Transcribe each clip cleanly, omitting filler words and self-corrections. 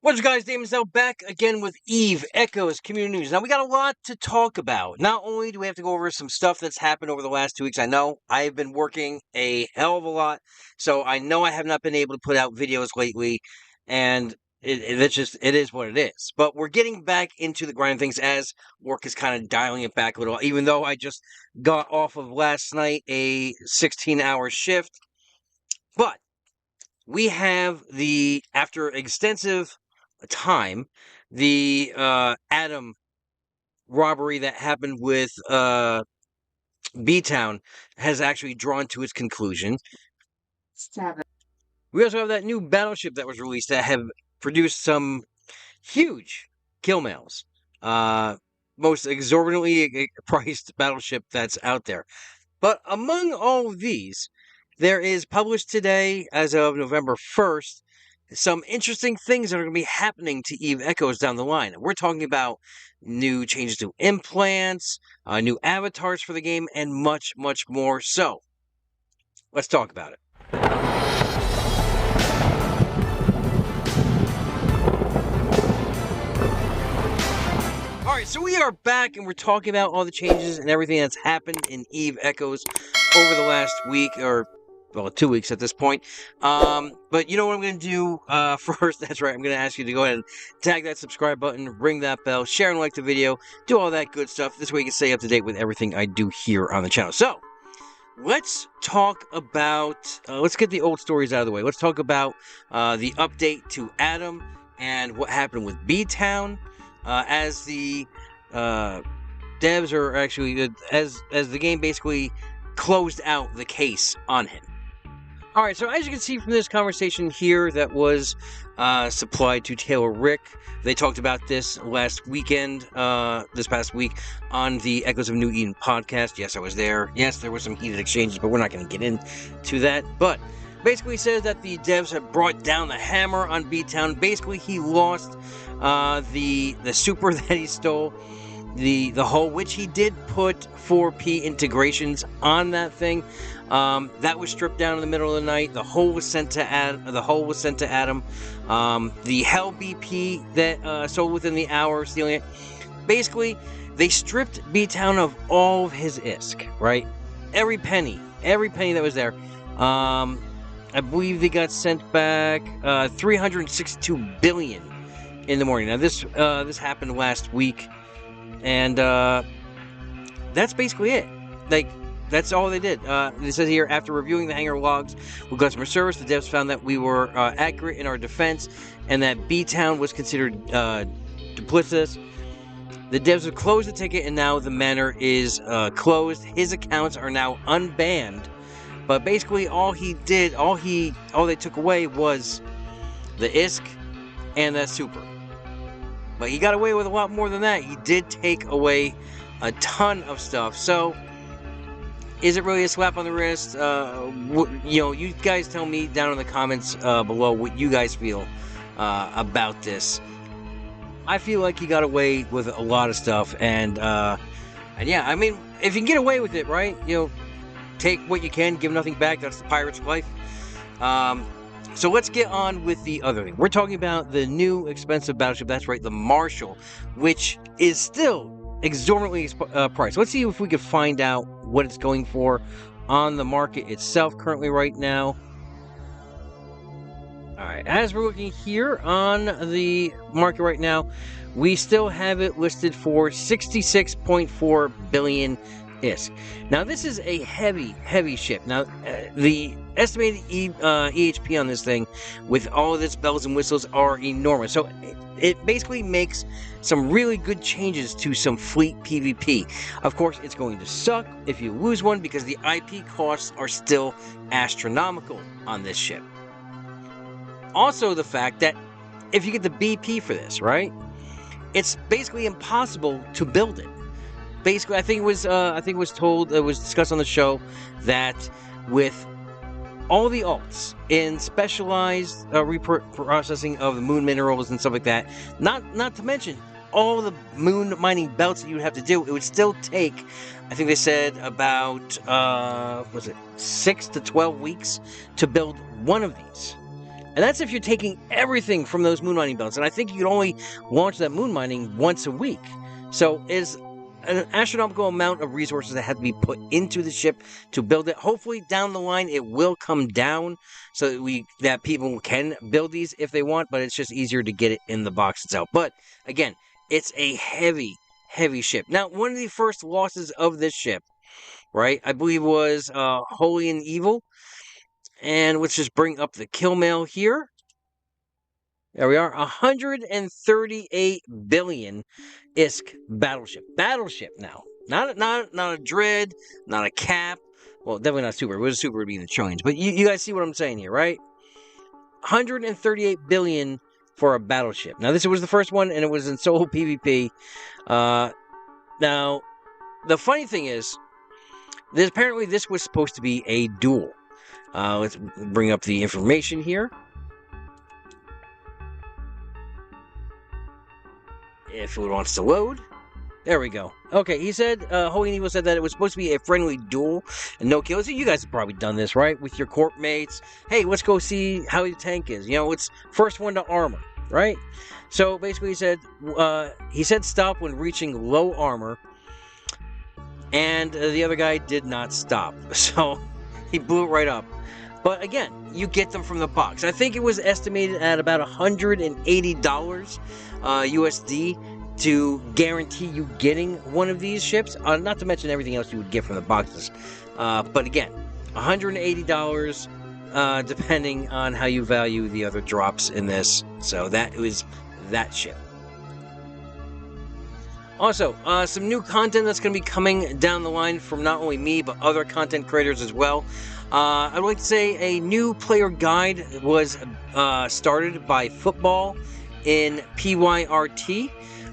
What's up, guys? Daemonxel back again with Eve Echoes Community News. Now, we got a lot to talk about. Not only do we have to go over some stuff that's happened over the last 2 weeks, I know I've been working a hell of a lot, so I know I have not been able to put out videos lately, and it is what it is. But we're getting back into the grind of things as work is kind of dialing it back a little, even though I just got off of last night a 16-hour shift. But we have after extensive time, the Atom robbery that happened with B-Town has actually drawn to its conclusion. We also have that new battleship that was released that have produced some huge kill mails. Most exorbitantly priced battleship that's out there. But among all of these, there is published today, as of November 1st, some interesting things that are going to be happening to Eve Echoes down the line. We're talking about new changes to implants, new avatars for the game, and much, much more. So, let's talk about it. Alright, so we are back and we're talking about all the changes and everything that's happened in Eve Echoes over the last week, or, well, 2 weeks at this point. But you know what I'm going to do first? That's right, I'm going to ask you to go ahead and tag that subscribe button, ring that bell, share and like the video, do all that good stuff. This way you can stay up to date with everything I do here on the channel. So, let's talk about, let's get the old stories out of the way. Let's talk about the update to Atom and what happened with B-Town. As the devs are actually, as the game basically closed out the case on him. Alright, so as you can see from this conversation here that was supplied to Taylor Rick, they talked about this last weekend, this past week, on the Echoes of New Eden podcast. Yes, I was there. Yes, there were some heated exchanges, but we're not going to get into that. But basically says that the devs have brought down the hammer on B-Town. Basically, he lost the super that he stole, the hull, which he did put 4P integrations on that thing. That was stripped down in the middle of the night. The hull was sent to Atom. The Hell BP that sold within the hour of stealing it. Basically, they stripped B-Town of all of his ISK, right? Every penny that was there. I believe they got sent back 362 billion in the morning. Now this happened last week, and that's basically it. Like, that's all they did. It says here, after reviewing the hangar logs with customer service, the devs found that we were accurate in our defense, and that B-Town was considered duplicitous. The devs have closed the ticket, and now the manor is closed. His accounts are now unbanned. But basically, all they took away was the ISK and that super. But he got away with a lot more than that. He did take away a ton of stuff. So, is it really a slap on the wrist? You guys tell me down in the comments below what you guys feel about this. I feel like he got away with a lot of stuff, and yeah, I mean, if you can get away with it, right? Take what you can, give nothing back. That's the pirate's life. So let's get on with the other thing. We're talking about the new expensive battleship. That's right, the Marshall, which is still exorbitantly priced. Let's see if we can find out what it's going for on the market itself currently right now. Alright, as we're looking here on the market right now, we still have it listed for 66.4 billion ISK. Now, this is a heavy ship. Now, the estimated EHP on this thing, with all of its bells and whistles, are enormous. So, it basically makes some really good changes to some fleet PvP. Of course, it's going to suck if you lose one, because the IP costs are still astronomical on this ship. Also, the fact that if you get the BP for this, right, it's basically impossible to build it. Basically, I think it was discussed on the show that with all the alts in specialized reprocessing of the moon minerals and stuff like that, not to mention all the moon mining belts that you would have to do, it would still take, I think they said, about 6 to 12 weeks to build one of these. And that's if you're taking everything from those moon mining belts. And I think you can only launch that moon mining once a week. So it's an astronomical amount of resources that have to be put into the ship to build it. Hopefully down the line it will come down so that people can build these if they want, but it's just easier to get it in the box itself. But again, it's a heavy ship. Now, one of the first losses of this ship, right, I believe was Holy and Evil. And let's just bring up the kill mail here. There we are, 138 billion ISK battleship. Battleship now. Not a Dread, not a Cap. Well, definitely not Super. It was Super would be in the trillions. But you guys see what I'm saying here, right? 138 billion for a battleship. Now, this was the first one, and it was in solo PvP. Now, the funny thing is, apparently this was supposed to be a duel. Let's bring up the information here. If it wants to load. There we go. Okay, he said, Holy and Evil said that it was supposed to be a friendly duel and no kills. So you guys have probably done this, right? With your corp mates. Hey, let's go see how your tank is. You know, it's first one to armor, right? So basically he said stop when reaching low armor. And the other guy did not stop. So he blew it right up. But again, you get them from the box. I think it was estimated at about $180 USD to guarantee you getting one of these ships. Not to mention everything else you would get from the boxes. But again, $180 depending on how you value the other drops in this. So that was that ship. Also, some new content that's going to be coming down the line from not only me, but other content creators as well. I'd like to say a new player guide was started by Football in PYRT.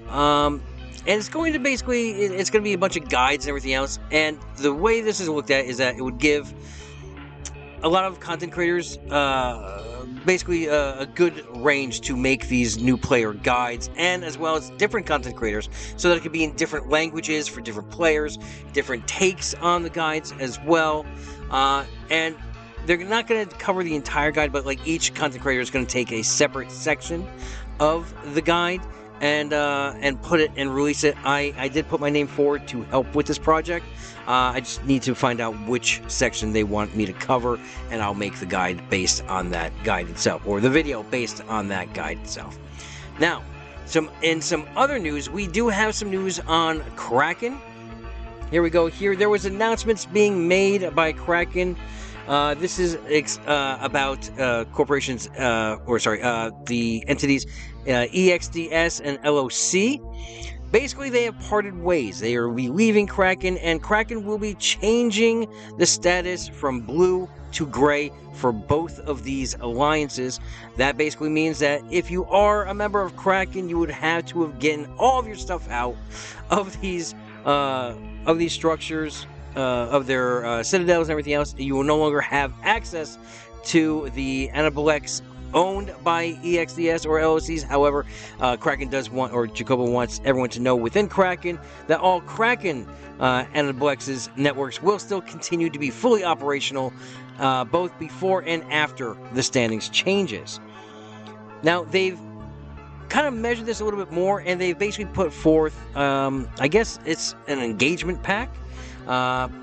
And it's going to it's going to be a bunch of guides and everything else. And the way this is looked at is that it would give a lot of content creators a good range to make these new player guides, and as well as different content creators, so that it could be in different languages for different players, different takes on the guides as well. And they're not going to cover the entire guide, but like each content creator is going to take a separate section of the guide and put it and release it. I did put my name forward to help with this project. I just need to find out which section they want me to cover, and I'll make the guide based on that guide itself, or the video based on that guide itself. Now, in some other news, we do have some news on Kraken. Here we go. Here, there was announcements being made by Kraken. This is about corporations, the entities EXDS and LOC. Basically, they have parted ways. They are leaving Kraken, and Kraken will be changing the status from blue to gray for both of these alliances. That basically means that if you are a member of Kraken, you would have to have gotten all of your stuff out of these structures, of their citadels and everything else. You will no longer have access to the Anabolex owned by EXDS or LOCs. However, Kraken does want, or Jacobo wants everyone to know within Kraken, that all Kraken Anabolex's networks will still continue to be fully operational, both before and after the standings changes. Now, they've kind of measured this a little bit more, and they've basically put forth, I guess it's an engagement pack.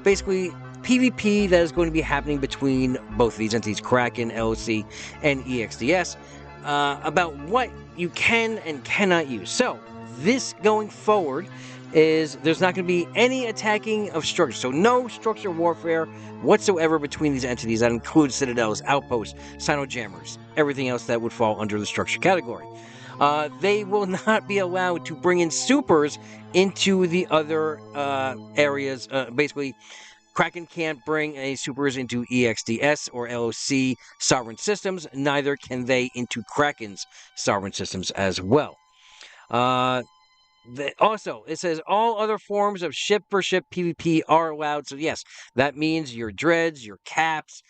Basically, PvP that is going to be happening between both of these entities, Kraken, LOC, and EXDS, about what you can and cannot use. So, this going forward is there's not going to be any attacking of structures. So, no structure warfare whatsoever between these entities. That includes citadels, outposts, sino-jammers, everything else that would fall under the structure category. They will not be allowed to bring in supers into the other areas. Basically, Kraken can't bring any supers into EXDS or LOC sovereign systems. Neither can they into Kraken's sovereign systems as well. Also, it says all other forms of ship-for-ship PvP are allowed. So yes, that means your Dreads, your Caps,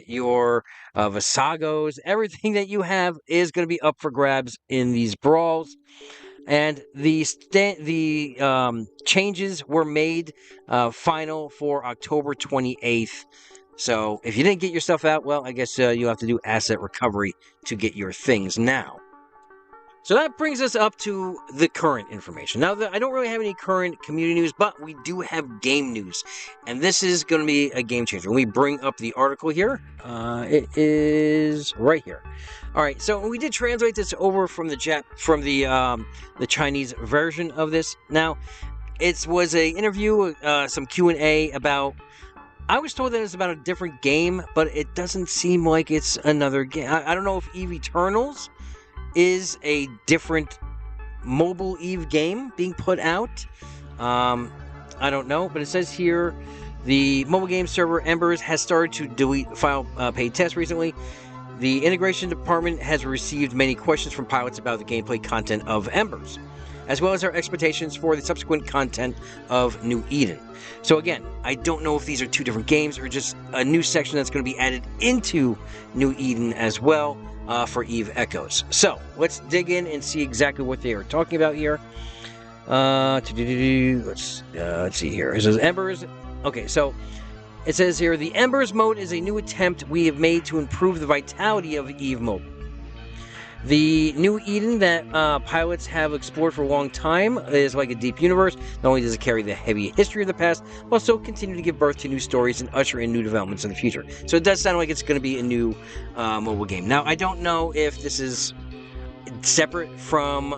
your Visagos, everything that you have is going to be up for grabs in these brawls. And the changes were made final for October 28th. So if you didn't get your stuff out, well, I guess you'll have to do asset recovery to get your things now. So that brings us up to the current information. Now, I don't really have any current community news, but we do have game news. And this is going to be a game changer. Let me bring up the article here. It is right here. All right, so we did translate this over from the Chinese version of this. Now, it was an interview, some Q&A about... I was told that it's about a different game, but it doesn't seem like it's another game. I don't know if Eve Eternals is a different mobile Eve game being put out. I don't know, but it says here the mobile game server Embers has started to delete file paid tests recently. The integration department has received many questions from pilots about the gameplay content of Embers, as well as our expectations for the subsequent content of New Eden. So again, I don't know if these are two different games or just a new section that's going to be added into New Eden as well for Eve Echoes. So let's dig in and see exactly what they are talking about here. Let's see here. It says Embers. Okay, so it says here, the Embers mode is a new attempt we have made to improve the vitality of Eve mode. The New Eden that pilots have explored for a long time is like a deep universe. Not only does it carry the heavy history of the past, but also continue to give birth to new stories and usher in new developments in the future. So it does sound like it's going to be a new mobile game. Now, I don't know if this is separate from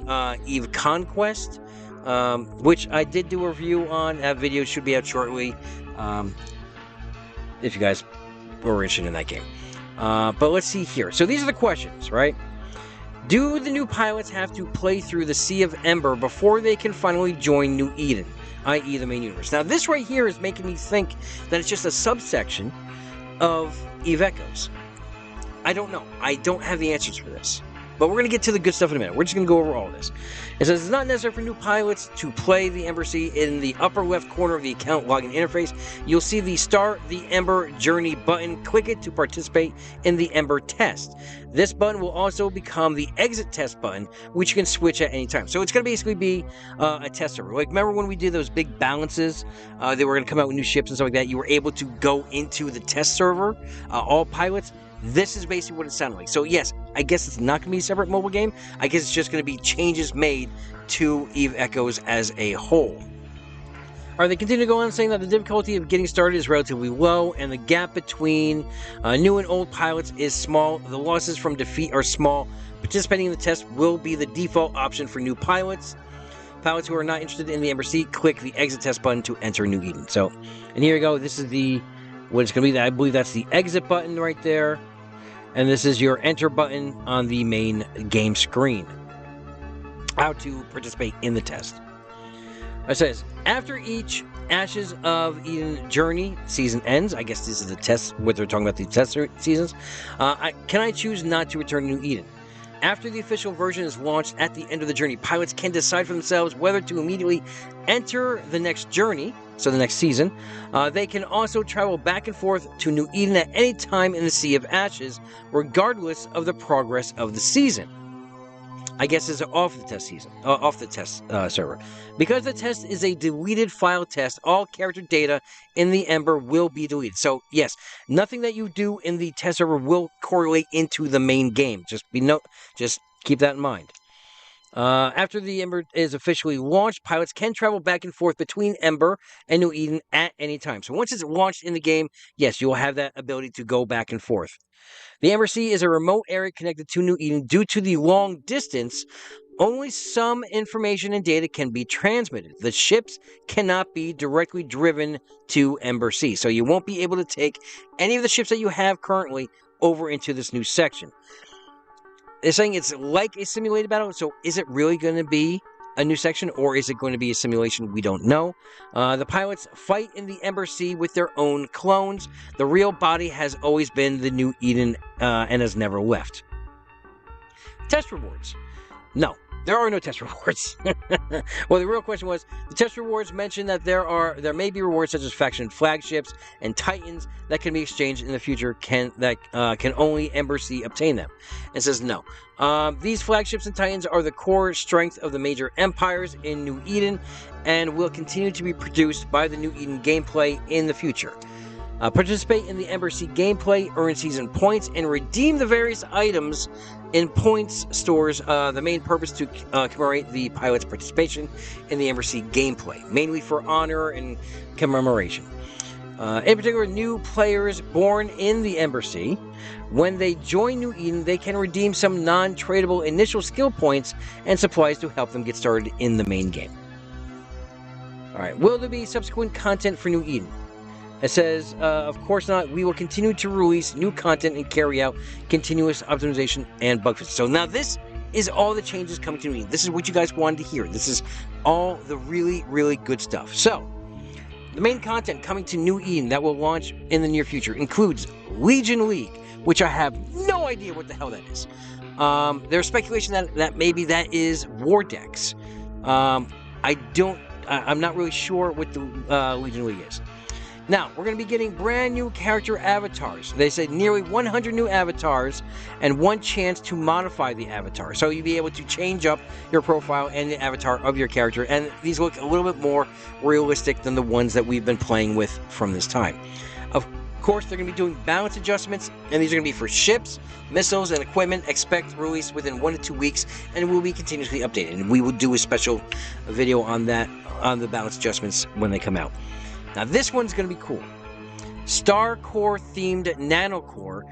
Eve Conquest, which I did do a review on. That video should be out shortly, if you guys were interested in that game. But let's see here. So these are the questions, right? Do the new pilots have to play through the Sea of Ember before they can finally join New Eden, i.e. the main universe? Now, this right here is making me think that it's just a subsection of Eve Echoes. I don't know. I don't have the answers for this. But we're going to get to the good stuff in a minute. We're just going to go over all of this. It says it's not necessary for new pilots to play the Ember Sea. In the upper left corner of the account login interface, you'll see the Start the Ember Journey button. Click it to participate in the Ember test. This button will also become the Exit Test button, which you can switch at any time. So it's going to basically be a test server. Like, remember when we did those big balances? They were going to come out with new ships and stuff like that. You were able to go into the test server, all pilots. This is basically what it sounded like. So yes, I guess it's not going to be a separate mobile game. I guess it's just going to be changes made to Eve Echoes as a whole. Alright, they continue to go on saying that the difficulty of getting started is relatively low, and the gap between new and old pilots is small. The losses from defeat are small. Participating in the test will be the default option for new pilots. Pilots who are not interested in the Ember Sea, click the Exit Test button to enter New Eden. So, and here you go. This is what it's going to be. I believe that's the Exit button right there. And this is your Enter button on the main game screen. How to participate in the test. It says, after each Ashes of Eden journey season ends, I guess this is the test, what they're talking about, the test seasons, can I choose not to return to New Eden? After the official version is launched at the end of the journey, pilots can decide for themselves whether to immediately enter the next journey, so the next season. They can also travel back and forth to New Eden at any time in the Sea of Ashes, regardless of the progress of the season. I guess it's off the test server. Because the test is a deleted file test, all character data in the Ember will be deleted. So yes, nothing that you do in the test server will correlate into the main game. Just keep that in mind. After the Ember is officially launched, pilots can travel back and forth between Ember and New Eden at any time. So once it's launched in the game, yes, you'll have that ability to go back and forth. The Ember Sea is a remote area connected to New Eden. Due to the long distance, only some information and data can be transmitted. The ships cannot be directly driven to Ember Sea, so you won't be able to take any of the ships that you have currently over into this new section. They're saying it's like a simulated battle, so is it really going to be a new section, or is it going to be a simulation? We don't know. The pilots fight in the Ember Sea with their own clones. The real body has always been the New Eden and has never left. Test rewards. No, there are no test rewards. Well, the real question was, the test rewards mention that there may be rewards such as faction flagships and titans that can be exchanged in the future. Can only Ember Sea obtain them? It says no. These flagships and titans are the core strength of the major empires in New Eden and will continue to be produced by the New Eden gameplay in the future. Participate in the Embers gameplay, earn season points, and redeem the various items in points stores. The main purpose to commemorate the pilot's participation in the Embers gameplay, mainly for honor and commemoration. In particular, new players born in the Embers, when they join New Eden, they can redeem some non-tradable initial skill points and supplies to help them get started in the main game. Alright, will there be subsequent content for New Eden? It says, of course not. We will continue to release new content and carry out continuous optimization and bug fixes. So now this is all the changes coming to New Eden. This is what you guys wanted to hear. This is all the really, really good stuff. So, the main content coming to New Eden that will launch in the near future includes Legion League, which I have no idea what the hell that is. There's speculation that maybe that is War Decks. I'm not really sure what the Legion League is. Now, we're going to be getting brand new character avatars. They said nearly 100 new avatars and one chance to modify the avatar. So you'll be able to change up your profile and the avatar of your character. And these look a little bit more realistic than the ones that we've been playing with from this time. Of course, they're going to be doing balance adjustments, and these are going to be for ships, missiles, and equipment. Expect release within 1 to 2 weeks, and will be continuously updated. And we will do a special video on that, on the balance adjustments when they come out. Now, this one's going to be cool. Star Core themed Nanocore.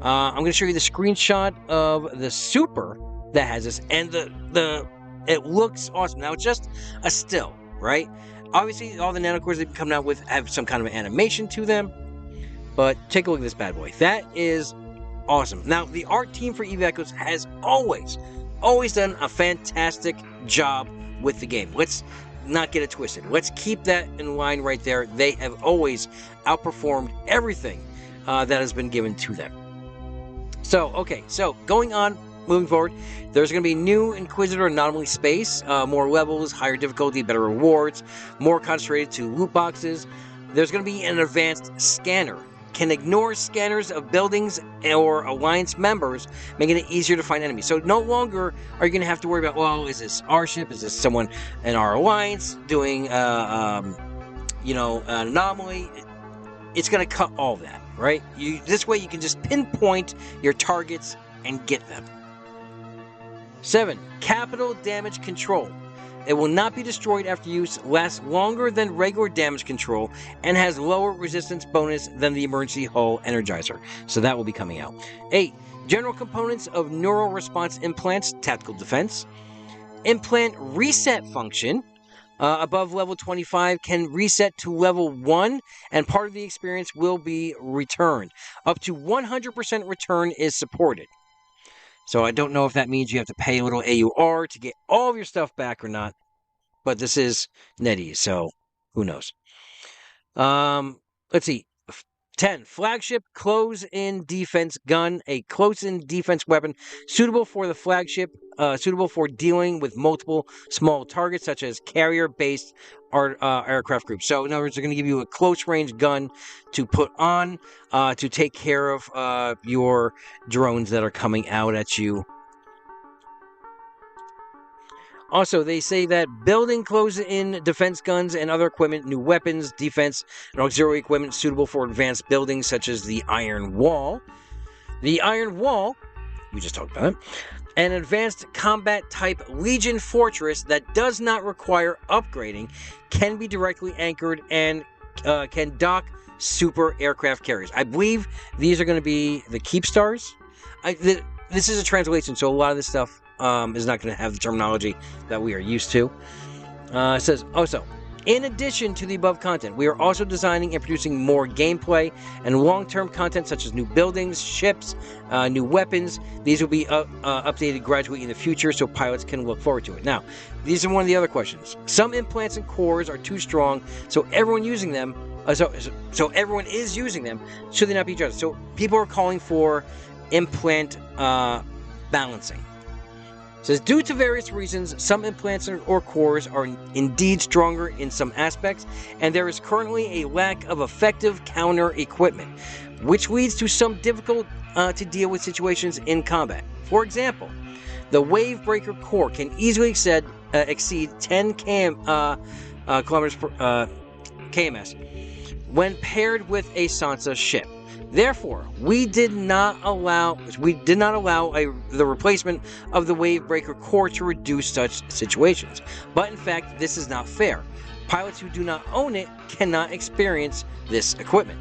I'm going to show you the screenshot of the Super that has this, and it looks awesome. Now, it's just a still, right? Obviously, all the Nanocores they've come out with have some kind of animation to them, but take a look at this bad boy. That is awesome. Now, the art team for EVE Echoes has always done a fantastic job with the game. Let's not get it twisted. Let's keep that in line right there. They have always outperformed everything that has been given to them. So, okay, so going on, moving forward, there's going to be new Inquisitor Anomaly Space, more levels, higher difficulty, better rewards, more concentrated to loot boxes. There's going to be an advanced scanner. Can ignore scanners of buildings or Alliance members, making it easier to find enemies. So no longer are you going to have to worry about, well, is this our ship? Is this someone in our Alliance doing, an anomaly? It's going to cut all that, right? This way you can just pinpoint your targets and get them. 7. Capital Damage Control. It will not be destroyed after use, lasts longer than regular damage control, and has lower resistance bonus than the Emergency Hull Energizer. So that will be coming out. 8. General components of Neural Response Implants, Tactical Defense. Implant Reset function. Above level 25 can reset to level 1, and part of the experience will be returned. Up to 100% return is supported. So I don't know if that means you have to pay a little AUR to get all of your stuff back or not. But this is NetEase, so who knows. Let's see. 10. Flagship Close-In Defense Gun. A close-in defense weapon suitable for the flagship, suitable for dealing with multiple small targets, such as carrier-based aircraft groups. So, in other words, they're going to give you a close-range gun to put on to take care of your drones that are coming out at you. Also, they say that building close-in defense guns and other equipment, new weapons, defense, and auxiliary equipment suitable for advanced buildings such as the Iron Wall. The Iron Wall, we just talked about it, an advanced combat-type Legion Fortress that does not require upgrading, can be directly anchored and can dock super aircraft carriers. I believe these are going to be the Keepstars. This is a translation, so a lot of this stuff is not going to have the terminology that we are used to. It says, also, in addition to the above content, we are also designing and producing more gameplay and long-term content such as new buildings, ships, new weapons. These will be updated gradually in the future so pilots can look forward to it. Now, these are one of the other questions. Some implants and cores are too strong, so everyone using them, so everyone is using them, should they not be adjusted? So people are calling for implant balancing. It says, due to various reasons, some implants or cores are indeed stronger in some aspects, and there is currently a lack of effective counter equipment, which leads to some difficult to deal with situations in combat. For example, the Wavebreaker core can easily exceed 10 kilometers per KMS, when paired with a Sansa ship. Therefore, we did not allow the replacement of the Wavebreaker core to reduce such situations. But in fact, this is not fair. Pilots who do not own it cannot experience this equipment.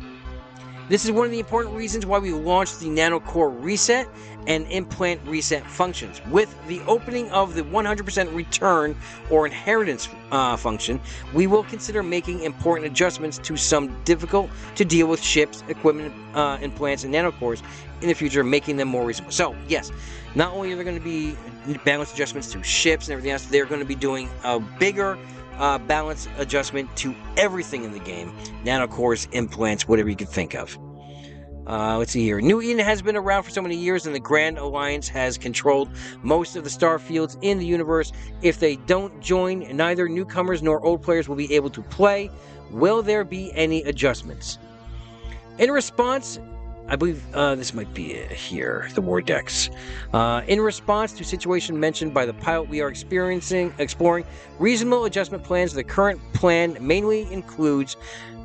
This is one of the important reasons why we launched the nanocore reset and implant reset functions. With the opening of the 100% return or inheritance function, we will consider making important adjustments to some difficult to deal with ships, equipment, implants, and nanocores in the future, making them more reasonable. So yes, not only are there going to be balance adjustments to ships and everything else, they're going to be doing a bigger balance adjustment to everything in the game. Nanocores, implants, whatever you can think of. Let's see here. New Eden has been around for so many years, and the Grand Alliance has controlled most of the star fields in the universe. If they don't join, neither newcomers nor old players will be able to play. Will there be any adjustments? In response, I believe this might be here, the war decks. In response to situation mentioned by the pilot, we are exploring reasonable adjustment plans. The current plan mainly includes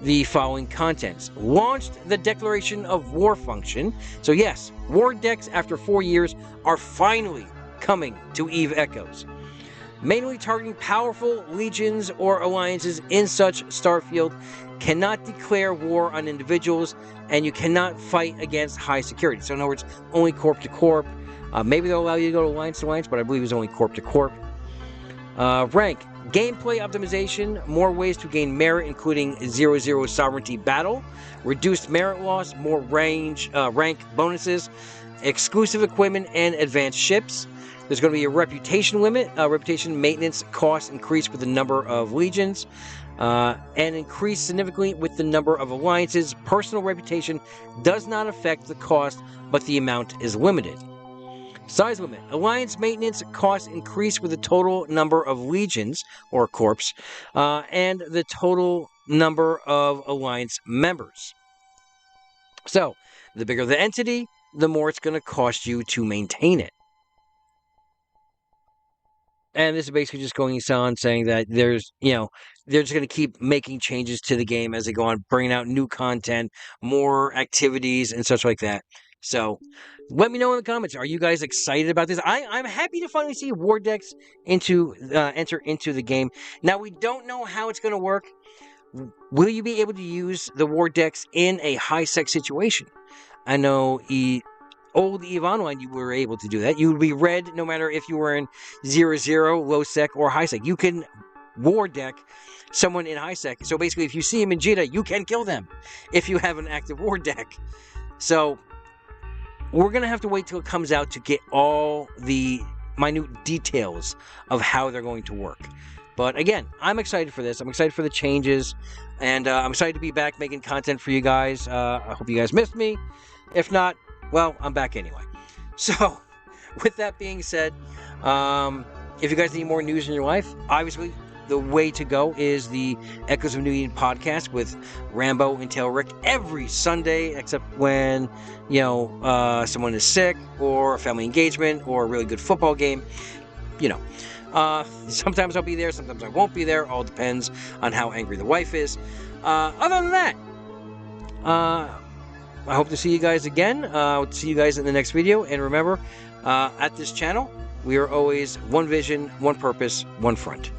the following contents. Launched the Declaration of War function. So yes, war decks after 4 years are finally coming to Eve Echoes. Mainly targeting powerful legions or alliances in such starfield. Cannot declare war on individuals, and you cannot fight against high security. So in other words, only corp to corp. Maybe they'll allow you to go to alliance to alliance, but I believe it's only corp to corp. Rank. Gameplay optimization. More ways to gain merit, including 0-0 sovereignty battle. Reduced merit loss. More rank bonuses. Exclusive equipment and advanced ships. There's going to be a reputation limit. Reputation maintenance costs increase with the number of legions. And increase significantly with the number of alliances. Personal reputation does not affect the cost, but the amount is limited. Size limit. Alliance maintenance costs increase with the total number of legions, or corps, and the total number of alliance members. So, the bigger the entity, the more it's going to cost you to maintain it. And this is basically just going on saying that they're just going to keep making changes to the game as they go on, bringing out new content, more activities, and such like that. So, let me know in the comments. Are you guys excited about this? I'm happy to finally see war decks enter into the game. Now, we don't know how it's going to work. Will you be able to use the war decks in a high-sec situation? I know old EVE Online, you were able to do that. You would be red no matter if you were in 0-0, low sec, or high sec. You can war deck someone in high sec. So basically, if you see him in Jeddah, you can kill them if you have an active war deck. So we're going to have to wait till it comes out to get all the minute details of how they're going to work. But again, I'm excited for this. I'm excited for the changes. And I'm excited to be back making content for you guys. I hope you guys missed me. If not, well, I'm back anyway. So, with that being said, if you guys need more news in your life, obviously the way to go is the Echoes of New Eden podcast with Rambo and Tail Rick every Sunday, except when, someone is sick or a family engagement or a really good football game. Sometimes I'll be there, sometimes I won't be there. All depends on how angry the wife is. Other than that, I hope to see you guys again. I'll see you guys in the next video. And remember, at this channel, we are always one vision, one purpose, one front.